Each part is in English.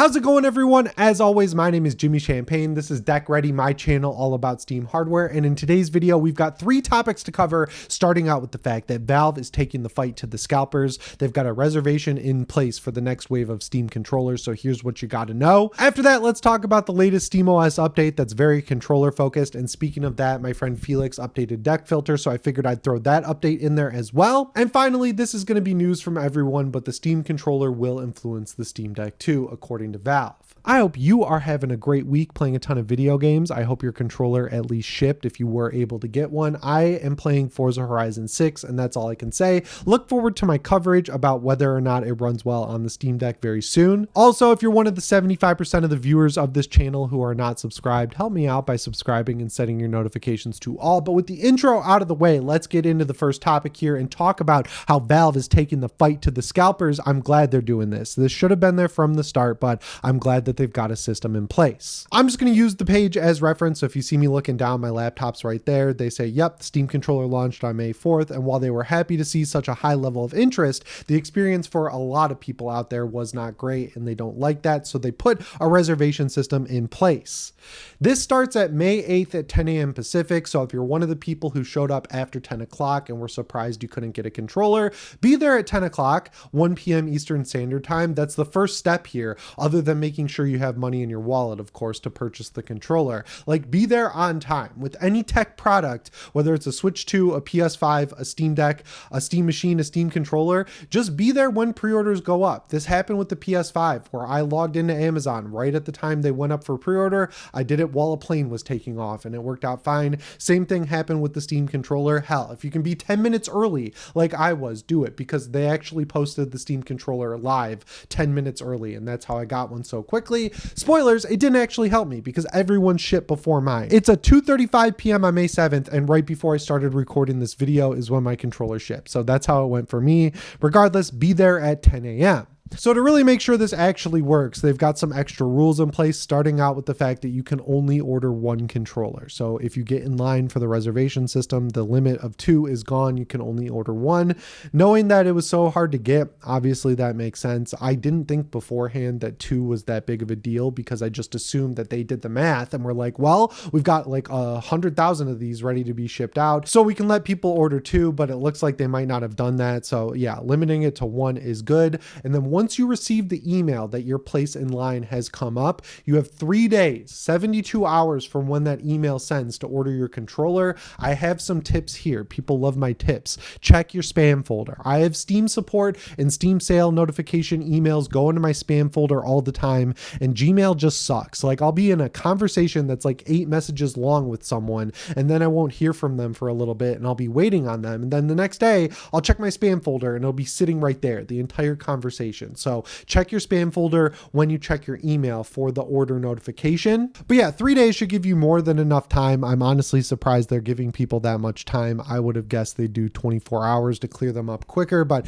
How's it going, everyone? As always, my name is Jimmy Champagne. This is Deck Ready, my channel all about Steam hardware. And in today's video, we've got 3 topics to cover, starting out with the fact that Valve is taking the fight to the scalpers. They've got a reservation in place for the next wave of Steam controllers, so here's what you got to know. After that, let's talk about the latest SteamOS update that's very controller focused. And speaking of that, my friend Felix updated DeckFilter, so I figured I'd throw that update in there as well. And finally, this is going to be news from everyone, but the Steam controller will influence the Steam Deck 2, according to Valve. I hope you are having a great week playing a ton of video games. I hope your controller at least shipped if you were able to get one. I am playing Forza Horizon 6, and that's all I can say. Look forward to my coverage about whether or not it runs well on the Steam Deck very soon. Also, if you're one of the 75% of the viewers of this channel who are not subscribed, help me out by subscribing and setting your notifications to all. But with the intro out of the way, let's get into the first topic here and talk about how Valve is taking the fight to the scalpers. I'm glad they're doing this. This should have been there from the start, but I'm glad that they've got a system in place. I'm just going to use the page as reference. So if you see me looking down, my laptop's right there. They say, yep, the Steam controller launched on May 4th. And while they were happy to see such a high level of interest, the experience for a lot of people out there was not great, and they don't like that. So they put a reservation system in place. This starts at May 8th at 10 a.m. Pacific. So if you're one of the people who showed up after 10 o'clock and were surprised you couldn't get a controller, be there at 10 o'clock, 1 p.m. Eastern Standard Time. That's the first step here, other than making sure you have money in your wallet, of course, to purchase the controller. Like, be there on time. With any tech product, whether it's a Switch 2, a PS5, a Steam Deck, a Steam Machine, a Steam controller, just be there when pre-orders go up. This happened with the PS5, where I logged into Amazon right at the time they went up for pre-order. I did it while a plane was taking off, and it worked out fine. Same thing happened with the Steam controller. Hell, if you can be 10 minutes early, like I was, do it, because they actually posted the Steam controller live 10 minutes early, and that's how I got one so quickly. Spoilers, it didn't actually help me because everyone shipped before mine. It's at 2:35 p.m. on May 7th, and right before I started recording this video is when my controller shipped. So that's how it went for me. Regardless, be there at 10 a.m. So to really make sure this actually works, they've got some extra rules in place, starting out with the fact that you can only order 1 controller. So if you get in line for the reservation system, the limit of 2 is gone. You can only order 1. Knowing that it was so hard to get, obviously that makes sense. I didn't think beforehand that 2 was that big of a deal because I just assumed that they did the math and were like, well, we've got like 100,000 of these ready to be shipped out, so we can let people order 2, but it looks like they might not have done that. So yeah, limiting it to 1 is good. And then once you receive the email that your place in line has come up, you have 3 days, 72 hours from when that email sends to order your controller. I have some tips here. People love my tips. Check your spam folder. I have Steam support and Steam sale notification emails go into my spam folder all the time, and Gmail just sucks. Like, I'll be in a conversation that's like 8 messages long with someone, and then I won't hear from them for a little bit, and I'll be waiting on them. And then the next day, I'll check my spam folder, and it'll be sitting right there, the entire conversation. So check your spam folder when you check your email for the order notification. But yeah, 3 days should give you more than enough time. I'm honestly surprised they're giving people that much time. I would have guessed they'd do 24 hours to clear them up quicker, but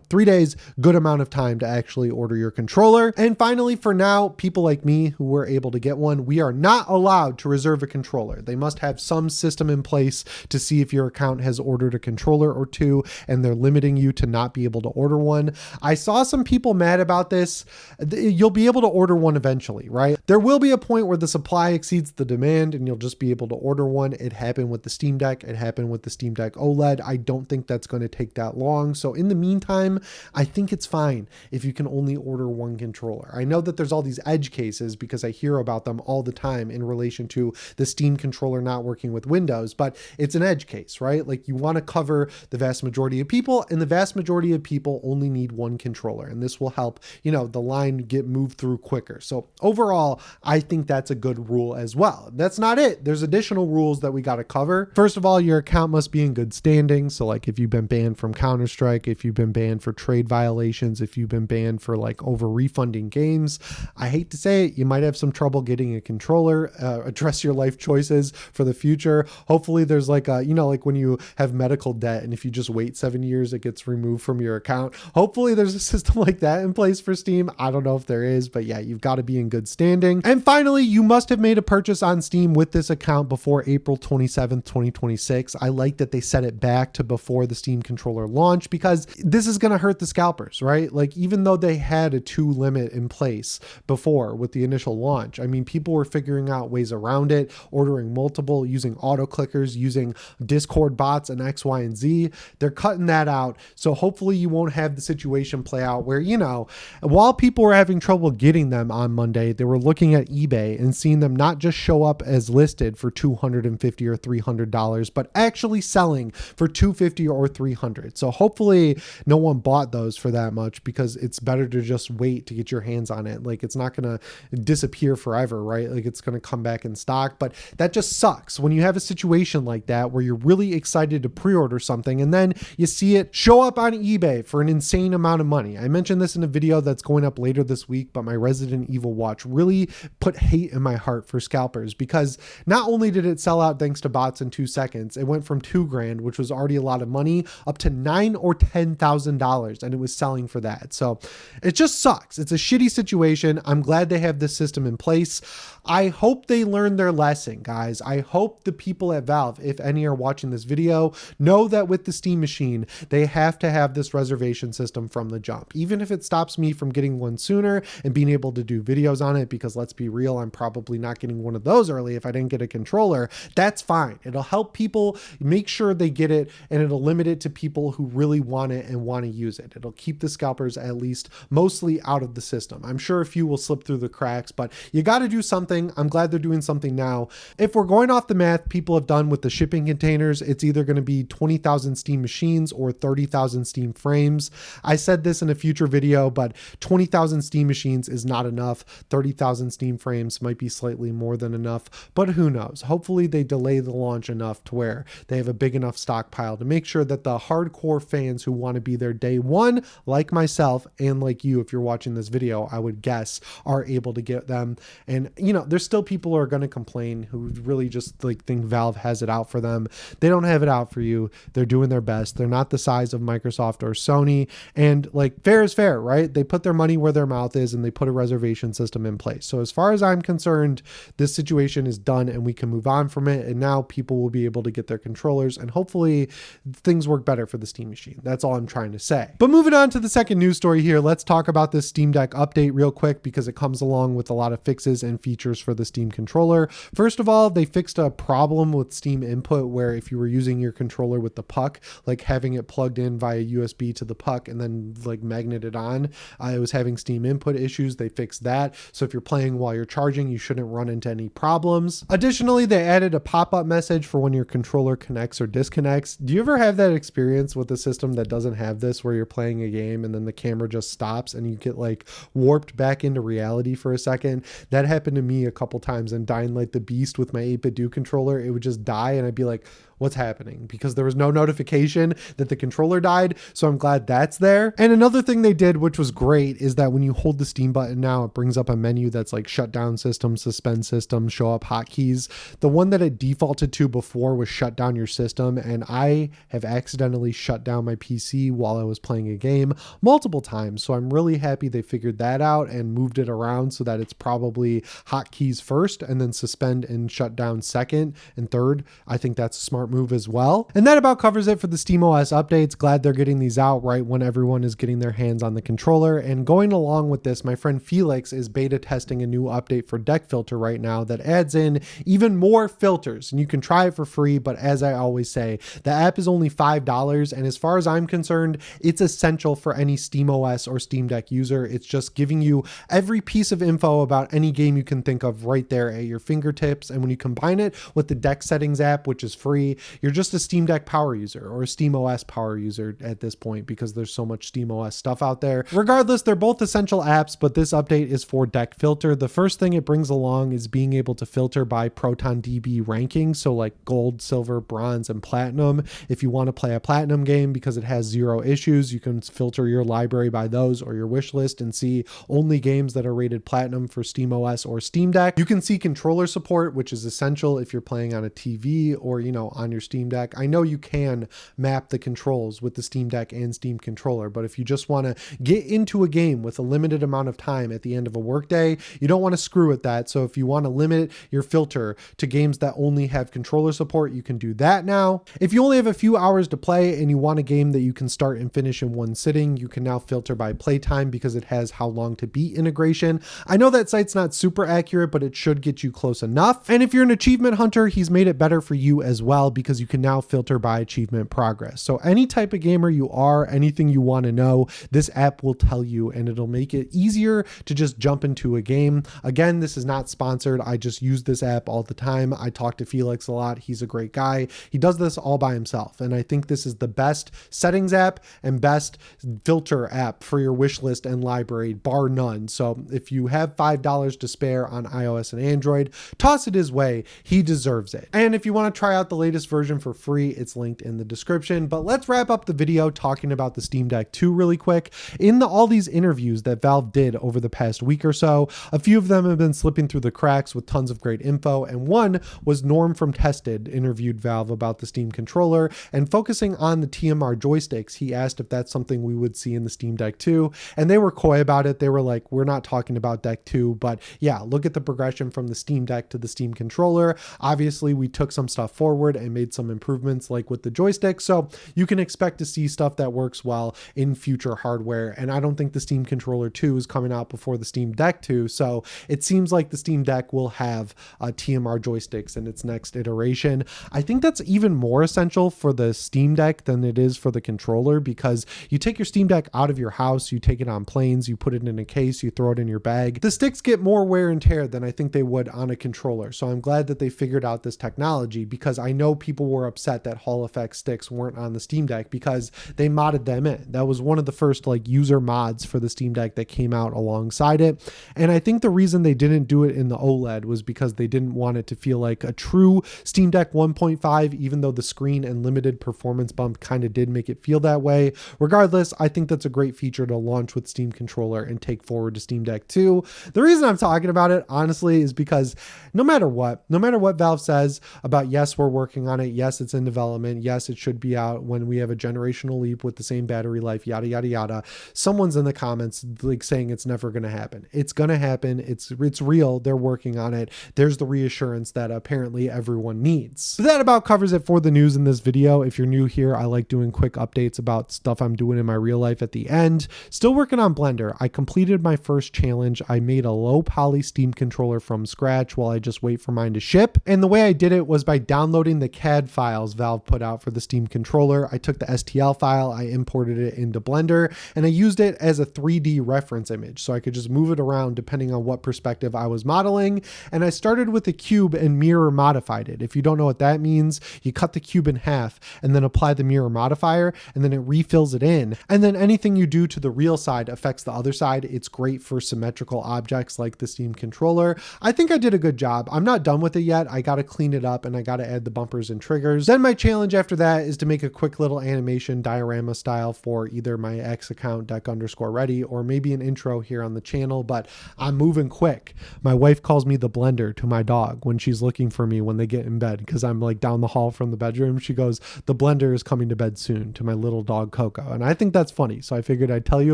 3 days, good amount of time to actually order your controller. And finally, for now, people like me who were able to get one, we are not allowed to reserve a controller. They must have some system in place to see if your account has ordered a controller or 2, and they're limiting you to not be able to order one. I saw some people mad about this. You'll be able to order one eventually, right? There will be a point where the supply exceeds the demand and you'll just be able to order one. It happened with the Steam Deck. It happened with the Steam Deck OLED. I don't think that's going to take that long. So in the meantime, I think it's fine if you can only order 1 controller. I know that there's all these edge cases because I hear about them all the time in relation to the Steam controller not working with Windows, but it's an edge case, right? Like, you want to cover the vast majority of people, and the vast majority of people only need 1 controller, and this will help the line get moved through quicker. So overall, I think that's a good rule as well. That's not it. There's additional rules that we got to cover. First of all, your account must be in good standing. So like, if you've been banned from Counter-Strike, if you've been banned for trade violations, if you've been banned for like over refunding games, I hate to say it, you might have some trouble getting a controller. Address your life choices for the future. Hopefully there's like a, like when you have medical debt and if you just wait 7 years, it gets removed from your account. Hopefully there's a system like that in place for Steam? I don't know if there is, but yeah, you've got to be in good standing. And finally, you must have made a purchase on Steam with this account before April 27th, 2026. I like that they set it back to before the Steam controller launch, because this is going to hurt the scalpers, right? Like, even though they had a 2 limit in place before with the initial launch, I mean, people were figuring out ways around it, ordering multiple, using auto clickers, using Discord bots and X, Y, and Z. They're cutting that out. So hopefully you won't have the situation play out where, you know, while people were having trouble getting them on Monday, they were looking at eBay and seeing them not just show up as listed for $250 or $300, but actually selling for $250 or $300. So hopefully no one bought those for that much, because it's better to just wait to get your hands on it. Like, it's not going to disappear forever, right? Like, it's going to come back in stock. But that just sucks when you have a situation like that where you're really excited to pre-order something and then you see it show up on eBay for an insane amount of money. I mentioned this in a video that's going up later this week, but my Resident Evil watch really put hate in my heart for scalpers, because not only did it sell out thanks to bots in 2 seconds, it went from $2,000, which was already a lot of money, up to $9,000 or $10,000, and it was selling for that. So it just sucks. It's a shitty situation. I'm glad they have this system in place. I hope they learn their lesson, guys. I hope the people at Valve, if any are watching this video, know that with the Steam machine, they have to have this reservation system from the jump. Even if it stops me from getting one sooner and being able to do videos on it, because let's be real, I'm probably not getting one of those early if I didn't get a controller, that's fine. It'll help people make sure they get it, and it'll limit it to people who really want it and want to use it. It'll keep the scalpers at least mostly out of the system. I'm sure a few will slip through the cracks, but you got to do something. I'm glad they're doing something now. If we're going off the math people have done with the shipping containers, it's either going to be 20,000 Steam machines or 30,000 Steam frames. I said this in a future video, but 20,000 Steam machines is not enough. 30,000 Steam frames might be slightly more than enough, but who knows? Hopefully they delay the launch enough to where they have a big enough stockpile to make sure that the hardcore fans who want to be there day one, like myself and like you, if you're watching this video, I would guess, are able to get them. And, you know, there's still people who are going to complain who really just like think Valve has it out for them. They don't have it out for you. They're doing their best. They're not the size of Microsoft or Sony, and like, fair is fair, right? They put their money where their mouth is and they put a reservation system in place. So as far as I'm concerned, this situation is done and we can move on from it. And now people will be able to get their controllers, and hopefully things work better for the Steam machine. That's all I'm trying to say. But moving on to the second news story here, let's talk about this Steam Deck update real quick, because it comes along with a lot of fixes and features for the Steam controller. First of all, they fixed a problem with Steam input where if you were using your controller with the puck, like having it plugged in via USB to the puck and then like magneted on, it was having Steam input issues. They fixed that. So if you're playing while you're charging, you shouldn't run into any problems. Additionally, they added a pop-up message for when your controller connects or disconnects. Do you ever have that experience with a system that doesn't have this, where you're playing a game and then the camera just stops and you get like warped back into reality for a second? That happened to me a couple times in Dying Light the Beast with my 8BitDo controller. It would just die and I'd be like, what's happening? Because there was no notification that the controller died. So I'm glad that's there. And another thing they did, which was great, is that when you hold the Steam button now, it brings up a menu that's like shut down system, suspend system, show up hotkeys. The one that it defaulted to before was shut down your system. And I have accidentally shut down my PC while I was playing a game multiple times. So I'm really happy they figured that out and moved it around so that it's probably hotkeys first and then suspend and shut down second and third. I think that's a smart move as well. And that about covers it for the SteamOS updates. Glad they're getting these out right when everyone is getting their hands on the controller. And going along with this, my friend Felix is beta testing a new update for DeckFilter right now that adds in even more filters, and you can try it for free. But as I always say, the app is only $5. And as far as I'm concerned, it's essential for any SteamOS or Steam Deck user. It's just giving you every piece of info about any game you can think of right there at your fingertips. And when you combine it with the Deck Settings app, which is free, you're just a Steam Deck power user or a SteamOS power user at this point, because there's so much SteamOS stuff out there. Regardless, they're both essential apps, but this update is for DeckFilter. The first thing it brings along is being able to filter by ProtonDB ranking. So like gold, silver, bronze, and platinum. If you want to play a platinum game because it has 0 issues, you can filter your library by those or your wish list and see only games that are rated platinum for SteamOS or Steam Deck. You can see controller support, which is essential if you're playing on a TV or, you know, on your Steam Deck. I know you can map the controls with the Steam Deck and Steam controller, but if you just want to get into a game with a limited amount of time at the end of a workday, you don't want to screw with that. So if you want to limit your filter to games that only have controller support, you can do that now. If you only have a few hours to play and you want a game that you can start and finish in one sitting, you can now filter by playtime because it has how long to beat integration. I know that site's not super accurate, but it should get you close enough. And if you're an achievement hunter, he's made it better for you as well because you can now filter by achievement progress. So any type of gamer you are, anything you want to know, this app will tell you, and it'll make it easier to just jump into a game. Again, this is not sponsored. I just use this app all the time. I talk to Felix a lot. He's a great guy. He does this all by himself. And I think this is the best settings app and best filter app for your wish list and library, bar none. So if you have $5 to spare on iOS and Android, toss it his way. He deserves it. And if you want to try out the latest version for free, it's linked in the description. But let's wrap up the video talking about the Steam Deck 2 really quick. In all these interviews that Valve did over the past week or so, a few of them have been slipping through the cracks with tons of great info. And one was Norm from Tested interviewed Valve about the Steam controller, and focusing on the TMR joysticks, he asked if that's something we would see in the Steam Deck 2, and they were coy about it. They were like, we're not talking about Deck 2, but yeah, look at the progression from the Steam Deck to the Steam controller. Obviously, we took some stuff forward and made some improvements like with the joystick, so you can expect to see stuff that works well in future hardware. And I don't think the Steam controller 2 is coming out before the Steam Deck 2, so it seems like the Steam Deck will have TMR joysticks in its next iteration. I think that's even more essential for the Steam Deck than it is for the controller, because you take your Steam Deck out of your house, you take it on planes, you put it in a case, you throw it in your bag. The sticks get more wear and tear than I think they would on a controller. So I'm glad that they figured out this technology, because I know people were upset that Hall effect sticks weren't on the Steam Deck because they modded them in. That was one of the first like user mods for the Steam Deck that came out alongside it. And I think the reason they didn't do it in the OLED was because they didn't want it to feel like a true Steam Deck 1.5, even though the screen and limited performance bump kind of did make it feel that way. Regardless, I think that's a great feature to launch with Steam controller and take forward to Steam Deck 2. The reason I'm talking about it, honestly, is because no matter what Valve says about, yes, we're working on it, yes, it's in development, yes, it should be out when we have a generational leap with the same battery life, yada, yada, yada, someone's in the comments like saying it's never going to happen. It's going to happen. It's real. They're working on it. There's the reassurance that apparently everyone needs. So that about covers it for the news in this video. If you're new here, I like doing quick updates about stuff I'm doing in my real life at the end. Still working on Blender. I completed my first challenge. I made a low poly Steam controller from scratch while I just wait for mine to ship. And the way I did it was by downloading the CAD files Valve put out for the Steam controller. I took the STL file, I imported it into Blender, and I used it as a 3D reference image so I could just move it around depending on what perspective I was modeling. And I started with a cube and mirror modified it. If you don't know what that means, you cut the cube in half and then apply the mirror modifier, and then it refills it in. And then anything you do to the real side affects the other side. It's great for symmetrical objects like the Steam controller. I think I did a good job. I'm not done with it yet. I got to clean it up and I got to add the bumpers and triggers. Then my challenge after that is to make a quick little animation diorama style for either my X account, Deck_Ready, or maybe an intro here on the channel, but I'm moving quick. My wife calls me the blender to my dog when she's looking for me when they get in bed, because I'm like down the hall from the bedroom. She goes, the blender is coming to bed soon, to my little dog Coco. And I think that's funny, so I figured I'd tell you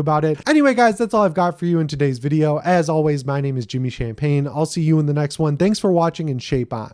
about it. Anyway, guys, that's all I've got for you in today's video. As always, my name is Jimmy Champagne. I'll see you in the next one. Thanks for watching and shape on.